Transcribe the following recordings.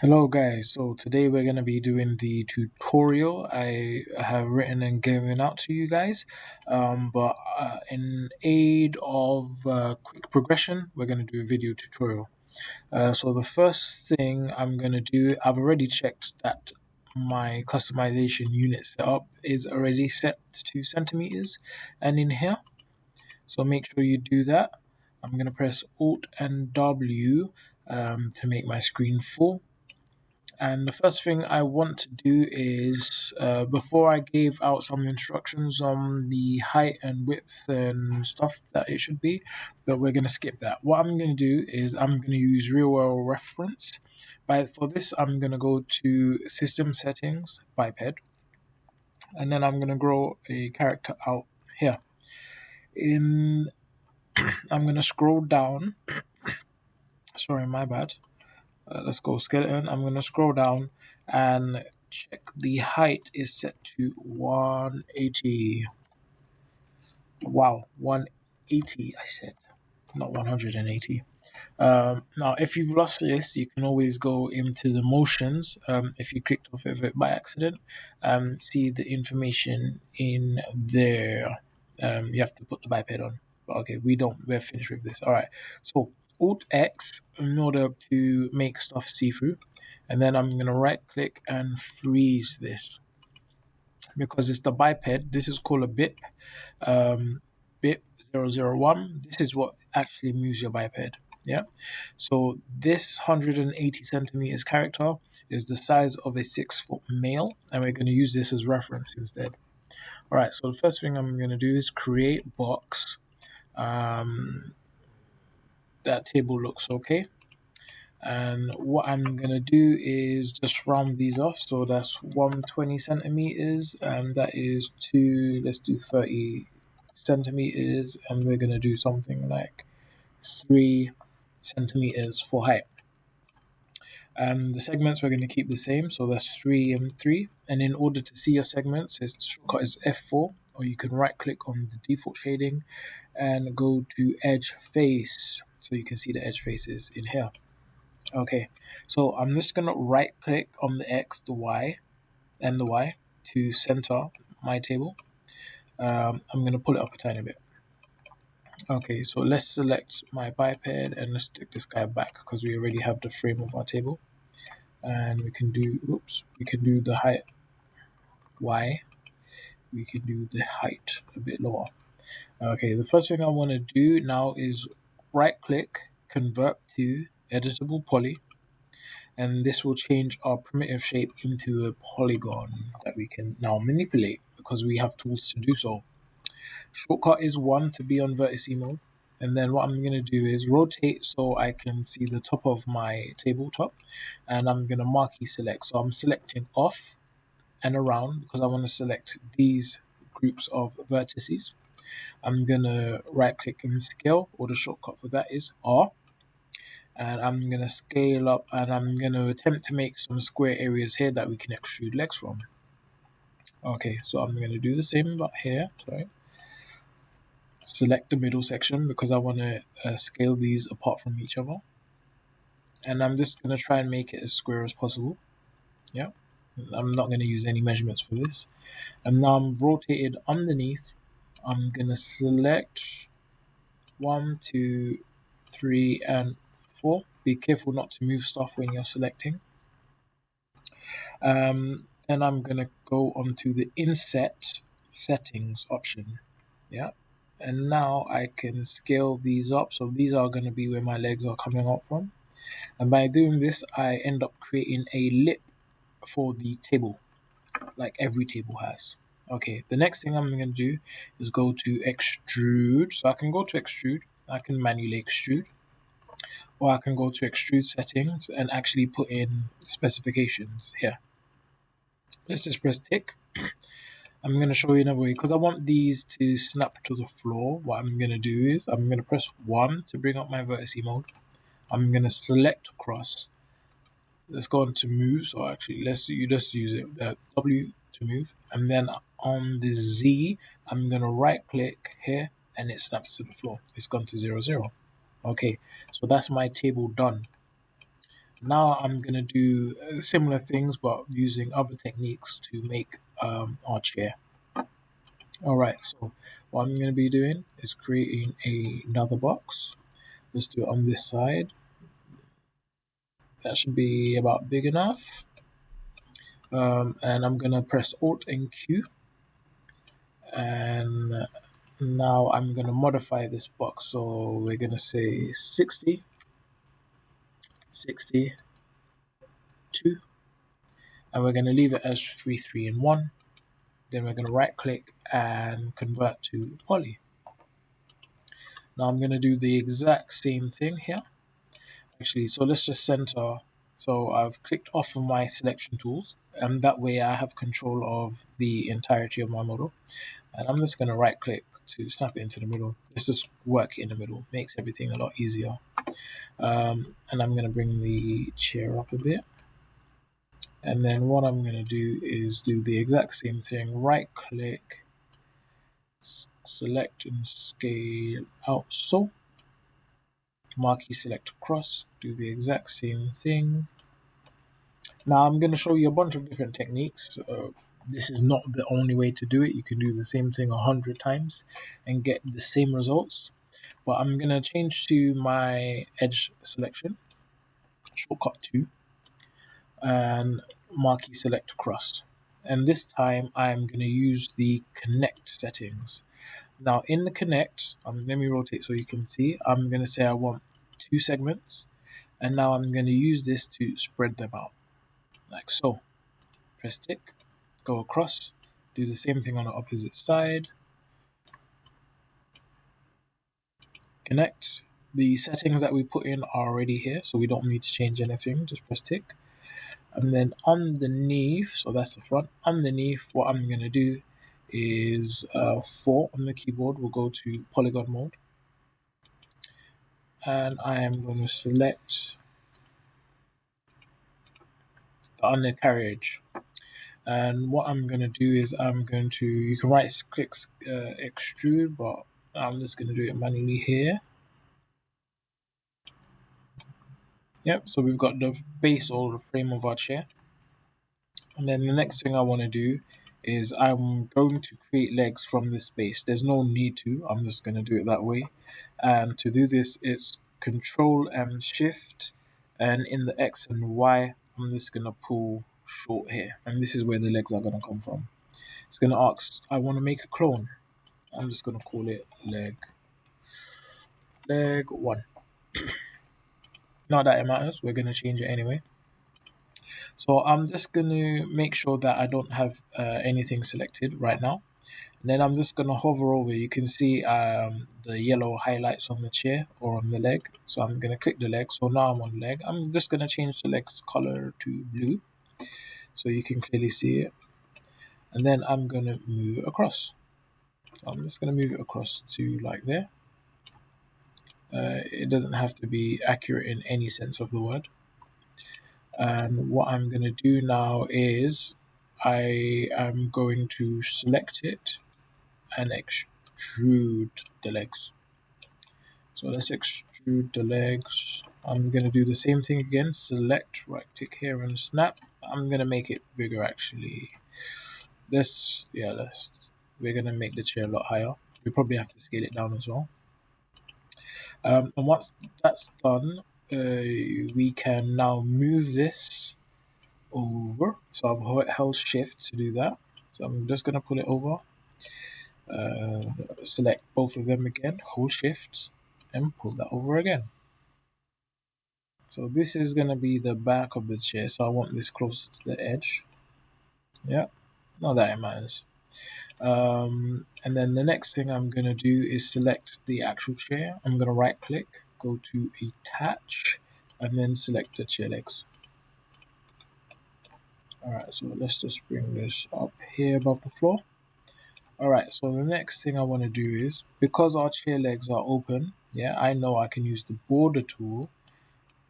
Hello guys, so today we're going to be doing the tutorial I have written and given out to you guys. But in aid of quick progression, we're going to do a video tutorial. So the first thing I'm going to do, I've already checked that my customization unit setup is already set to centimeters and in here. So make sure you do that. I'm going to press Alt and W to make my screen full. And the first thing I want to do is, before I gave out some instructions on the height and width and stuff that it should be, but we're going to skip that. What I'm going to do is I'm going to use real world reference. But for this, I'm going to go to system settings, biped, and then I'm going to grow a character out here. In I'm going to scroll down. Sorry, my bad. Let's go skeleton. I'm going to scroll down and check the height is set to 180. Wow, 180, I said, not 180. Now, if you've lost this, you can always go into the motions. If you clicked off of it by accident, see the information in there. You have to put the biped on. But okay, we don't. We're finished with this. All right. So Alt X in order to make stuff see through, and then I'm gonna right click and freeze this because it's the biped. This is called a BIP. BIP 001. This is what actually moves your biped. Yeah. So this 180 centimeters character is the size of a 6 foot male, and we're going to use this as reference instead. All right. So the first thing I'm going to do is create box. That table looks okay. And what I'm going to do is just round these off. So that's 120 centimeters, and that is let's do 30 centimeters, and we're going to do something like 3 centimeters for height. The segments we're going to keep the same, so that's 3 and 3. And in order to see your segments, the shortcut is F4, or you can right click on the default shading and go to edge face, so you can see the edge faces in here. Okay, so I'm just going to right click on the X, the Y, and the Y to center my table. I'm going to pull it up a tiny bit. Okay, so let's select my biped and let's stick this guy back because we already have the frame of our table. And we can do the height Y. We can do the height a bit lower. Okay, the first thing I want to do now is right click, convert to editable poly, and this will change our primitive shape into a polygon that we can now manipulate because we have tools to do so. Shortcut is 1 to be on vertice mode. And then what I'm going to do is rotate so I can see the top of my tabletop. And I'm going to marquee select. So I'm selecting off and around because I want to select these groups of vertices. I'm going to right click and scale, or the shortcut for that is R. And I'm going to scale up and I'm going to attempt to make some square areas here that we can extrude legs from. Okay, so I'm going to do the same but here. Sorry. Select the middle section because I want to scale these apart from each other. And I'm just going to try and make it as square as possible. Yeah, I'm not going to use any measurements for this. And now I'm rotated underneath. I'm going to select 1, 2, 3, and 4. Be careful not to move stuff when you're selecting. And I'm going to go onto the inset settings option. Yeah. And now I can scale these up. So these are going to be where my legs are coming up from. And by doing this, I end up creating a lip for the table, like every table has. Okay, the next thing I'm going to do is go to extrude. So I can go to extrude. I can manually extrude. Or I can go to extrude settings and actually put in specifications here. Let's just press tick. I'm going to show you another way because I want these to snap to the floor. What I'm going to do is I'm going to press 1 to bring up my vertice mode. I'm going to select cross. Let's go on to move. So actually, let's use it. That's W to move. And then on the Z, I'm going to right click here and it snaps to the floor. It's gone to 0, 0. Okay, so that's my table done. Now I'm going to do similar things, but using other techniques to make our chair. All right, so what I'm going to be doing is creating another box. Let's do it on this side. That should be about big enough. And I'm going to press Alt and Q. And now I'm going to modify this box. So we're going to say 60, 60, 2. And we're going to leave it as 3, 3, and 1. Then we're going to right click and convert to poly. Now I'm going to do the exact same thing here. Actually, so let's just center. So I've clicked off of my selection tools, and that way I have control of the entirety of my model. And I'm just going to right click to snap it into the middle. Let's just work in the middle, makes everything a lot easier. And I'm going to bring the chair up a bit. And then what I'm going to do is do the exact same thing, right click, select and scale out, so marquee select across, do the exact same thing. Now I'm going to show you a bunch of different techniques. This is not the only way to do it. You can do the same thing 100 times and get the same results. But I'm going to change to my edge selection, shortcut 2, and marquee select across. And this time I'm going to use the connect settings. Now in the connect, let me rotate so you can see. I'm going to say I want 2 segments, and now I'm going to use this to spread them out, like so. Press tick, go across, do the same thing on the opposite side. Connect. The settings that we put in are already here, so we don't need to change anything. Just press tick. And then underneath, so that's the front, underneath what I'm going to do is 4 on the keyboard. We'll go to polygon mode. And I am going to select the undercarriage. And what I'm going to do is you can right click extrude, but I'm just going to do it manually here. Yep, so we've got the base or the frame of our chair. And then the next thing I want to do is I'm going to create legs from this base. There's no need to, I'm just going to do it that way. And to do this, it's Control and Shift, and in the X and Y, I'm just going to pull short here. And this is where the legs are going to come from. It's going to ask, I want to make a clone. I'm just going to call it leg 1. Not that it matters, we're going to change it anyway. So I'm just going to make sure that I don't have anything selected right now. And then I'm just going to hover over. You can see the yellow highlights on the chair or on the leg. So I'm going to click the leg. So now I'm on leg. I'm just going to change the leg's color to blue so you can clearly see it. And then I'm going to move it across. So I'm just going to move it across to like there. It doesn't have to be accurate in any sense of the word. And what I'm going to do now is I am going to select it and extrude the legs. So let's extrude the legs. I'm going to do the same thing again. Select, right click here and snap. I'm going to make it bigger actually. We're going to make the chair a lot higher. We probably have to scale it down as well. And once that's done, we can now move this over. So I've held shift to do that. So I'm just going to pull it over. Select both of them again, hold shift, and pull that over again. So this is going to be the back of the chair. So I want this closer to the edge. Yeah, not that it matters. And then the next thing I'm going to do is select the actual chair. I'm going to right click, go to attach, and then select the chair legs. Alright, so let's just bring this up here above the floor. Alright, so the next thing I want to do is, because our chair legs are open, yeah, I know I can use the border tool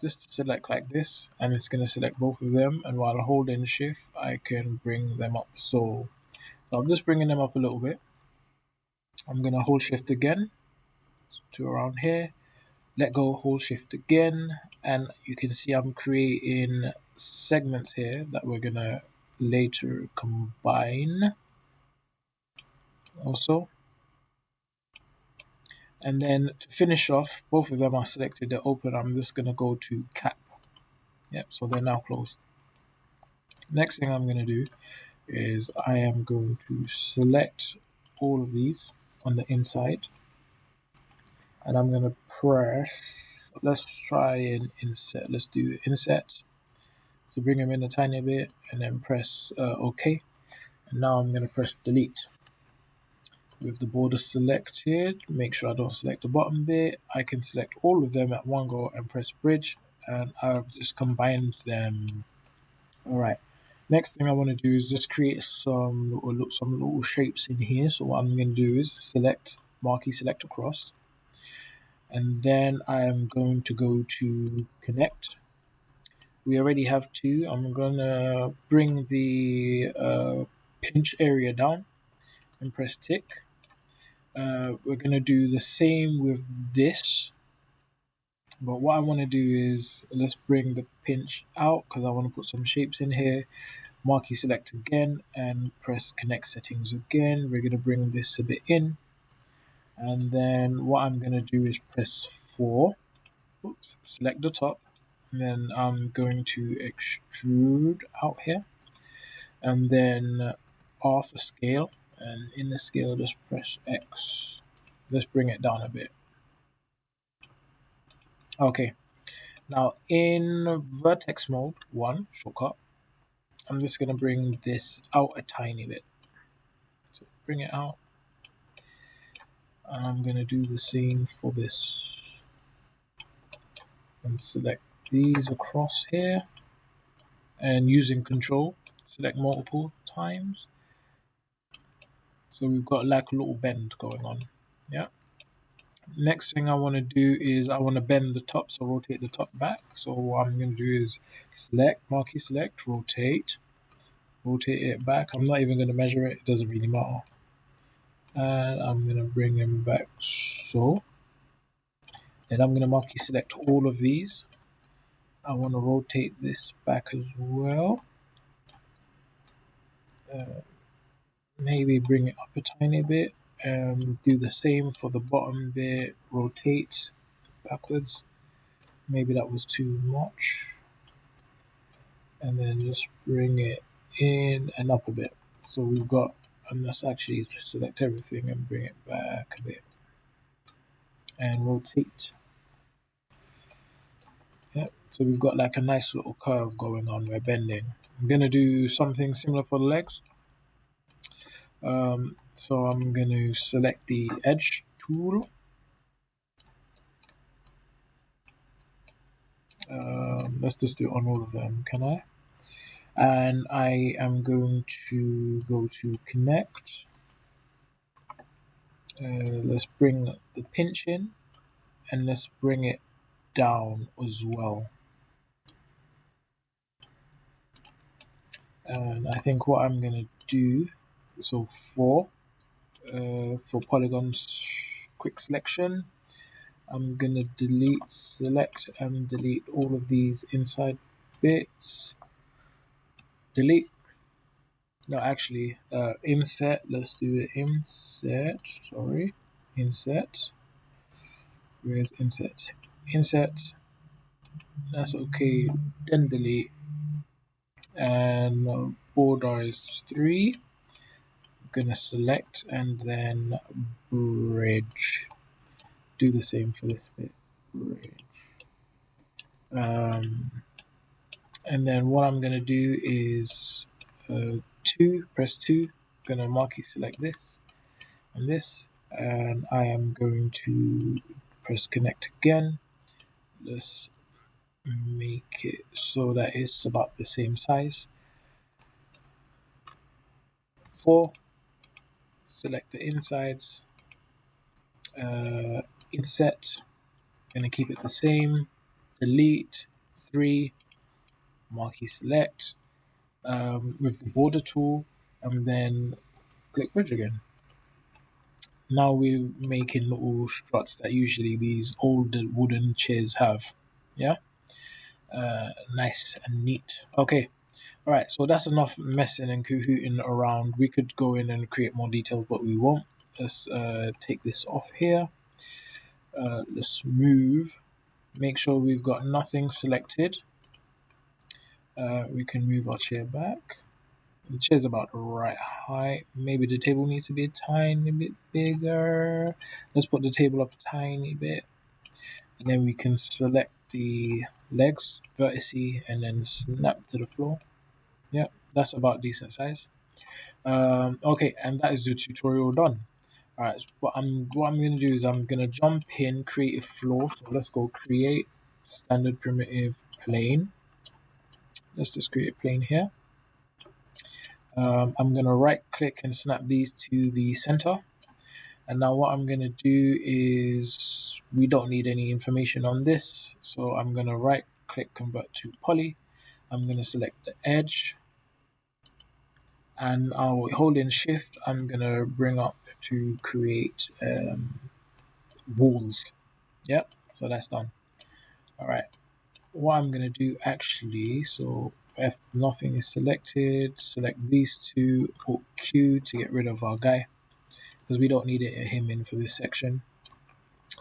just to select like this, and it's going to select both of them, and while holding shift, I can bring them up. So I'm just bringing them up a little bit. I'm going to hold shift again to around here, let go, hold shift again, and you can see I'm creating segments here that we're gonna later combine also. And then to finish off, both of them are selected, they're open. I'm just gonna go to cap. Yep, so they're now closed. Next thing I'm gonna do is I am going to select all of these on the inside, and I'm gonna press, let's try and inset, let's do inset to bring them in a tiny bit, and then press OK. And now I'm gonna press delete. With the border selected, make sure I don't select the bottom bit. I can select all of them at one go and press bridge, and I've just combined them. All right. Next thing I want to do is just create some little shapes in here. So what I'm going to do is select marquee select across, and then I am going to go to connect. We already have two. I'm going to bring the pinch area down and press tick. We're going to do the same with this, but what I want to do is let's bring the pinch out because I want to put some shapes in here. Marquee select again and press connect settings again. We're going to bring this a bit in, and then what I'm going to do is press 4. Oops, select the top, and then I'm going to extrude out here, and then off the scale, and in the scale just press X. Let's bring it down a bit. Okay, now in vertex mode 1 shortcut, I'm just going to bring this out a tiny bit. So bring it out. And I'm going to do the same for this. And select these across here. And using control, select multiple times. So we've got like a little bend going on. Yeah. Next thing I want to do is I want to bend the top, so rotate the top back. So what I'm going to do is select, marquee select, rotate it back. I'm not even going to measure it, it doesn't really matter. And I'm going to bring them back so. Then I'm going to marquee select all of these. I want to rotate this back as well. Maybe bring it up a tiny bit. Do the same for the bottom bit, rotate backwards. Maybe that was too much. And then just bring it in and up a bit. So we've got, and let's actually just select everything and bring it back a bit. And rotate. Yep, so we've got like a nice little curve going on, we're bending. I'm gonna do something similar for the legs. So I'm going to select the edge tool. Let's just do it on all of them, can I? And I am going to go to connect. Let's bring the pinch in and let's bring it down as well. And I think what I'm going to do, so for polygons quick selection, I'm going to select and delete all of these inside bits. Delete. No, actually, inset. Let's do it. Inset. Sorry. Inset. Where's inset? Inset. That's okay. Then delete. And border is 3. I'm gonna select and then bridge. Do the same for this bit. Bridge. And then what I'm gonna do is 2. Press 2. Gonna marquee select this and this, and I am going to press connect again. Let's make it so that it's about the same size. 4. Select the insides. Inset. Gonna keep it the same. Delete. 3. Marquee select with the border tool, and then click bridge again. now we're making little struts that usually these old wooden chairs have. Yeah, nice and neat. Okay, all right. So that's enough messing and cahooting around. We could go in and create more details, but we won't. Let's take this off here. Let's move. Make sure we've got nothing selected. We can move our chair back. The chair's about the right height. Maybe the table needs to be a tiny bit bigger. Let's put the table up a tiny bit. And then we can select the legs, vertice, and then snap to the floor. Yeah, that's about decent size. Okay, and that is the tutorial done. All right, so what I'm gonna do is I'm gonna jump in, create a floor. So let's go create standard primitive plane. Let's just create a plane here. I'm gonna right click and snap these to the center. And now what I'm gonna do is we don't need any information on this, so I'm gonna right click convert to poly. I'm gonna select the edge, and I'll hold in shift. I'm gonna bring up to create walls. Yep, so that's done. All right, what I'm gonna do actually, so if nothing is selected, select these two, put Q to get rid of our guy because we don't need him in for this section.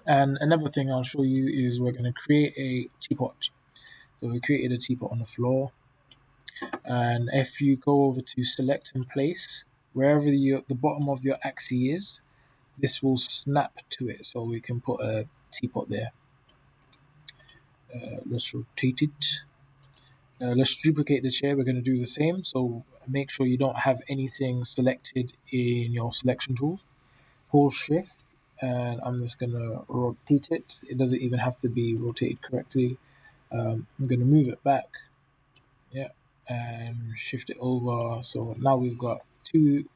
And another thing I'll show you is we're going to create a teapot. So we created a teapot on the floor. And if you go over to select and place, wherever the bottom of your axis is, this will snap to it. So we can put a teapot there. Let's rotate it. Let's duplicate the chair. We're going to do the same. So make sure you don't have anything selected in your selection tools. Hold shift, and I'm just going to rotate it. It doesn't even have to be rotated correctly. I'm going to move it back, yeah, and shift it over. So now we've got two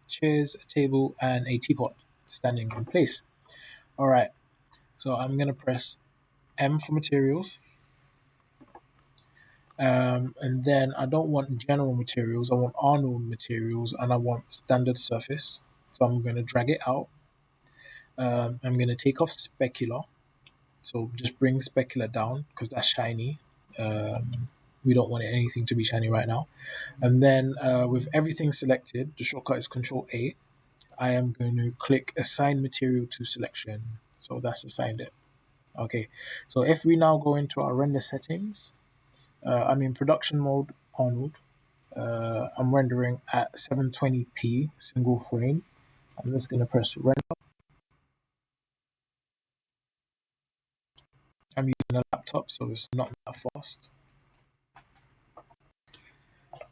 chairs, a table, and a teapot standing in place. All right, so I'm going to press M for materials. And then I don't want general materials, I want Arnold materials, and I want standard surface. So I'm going to drag it out. I'm going to take off specular. So just bring specular down because that's shiny. We don't want anything to be shiny right now. And then with everything selected, the shortcut is Control A. I am going to click Assign Material to Selection. So that's assigned it. Okay, so if we now go into our render settings, I'm in production mode, Arnold. I'm rendering at 720p single frame. I'm just going to press render. I'm using a laptop, so it's not that fast.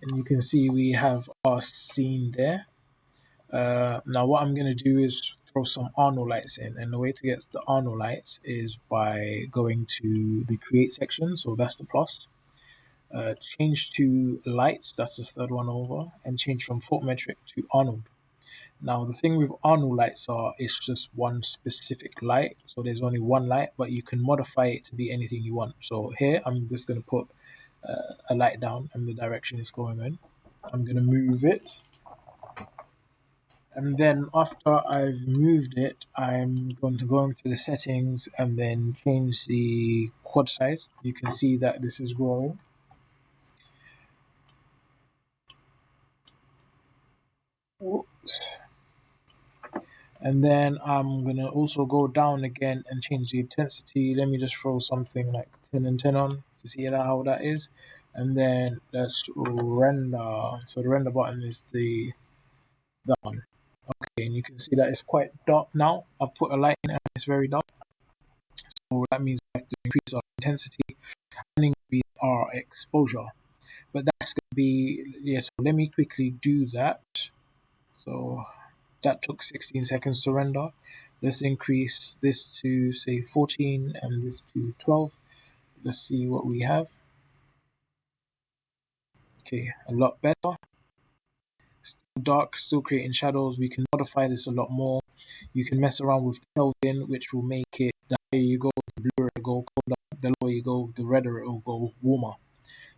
And you can see we have our scene there. Now what I'm going to do is throw some Arnold lights in, and the way to get the Arnold lights is by going to the create section, so that's the plus. Change to lights, that's the third one over, and change from photometric to Arnold. Now the thing with Arnold lights are it's just one specific light, so there's only one light, but you can modify it to be anything you want. So here I'm just going to put a light down and the direction it's going in. I'm going to move it. And then after I've moved it, I'm going to go into the settings and then change the quad size. You can see that this is growing. And then I'm going to also go down again and change the intensity. Let me just throw something like 10 and 10 on to see how that is. And then let's render. So the render button is that one. Okay, and you can see that it's quite dark now. I've put a light in it and it's very dark. So that means we have to increase our intensity and increase our exposure. But that's going to be, yes, so let me quickly do that. So that took 16 seconds to render. Let's increase this to say 14 and this to 12. Let's see what we have. Okay, a lot better. Still dark, still creating shadows. We can modify this a lot more. You can mess around with Kelvin, which will make it, the higher you go, the bluer it will go colder, the lower you go, the redder it will go warmer.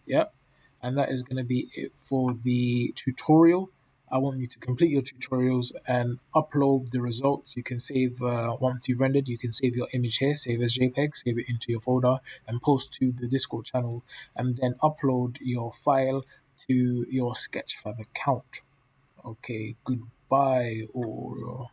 Yep. And that is going to be it for the tutorial. I want you to complete your tutorials and upload the results. You can save, once you've rendered, you can save your image here, save as JPEG, save it into your folder, and post to the Discord channel, and then upload your file to your Sketchfab account. Okay, goodbye all.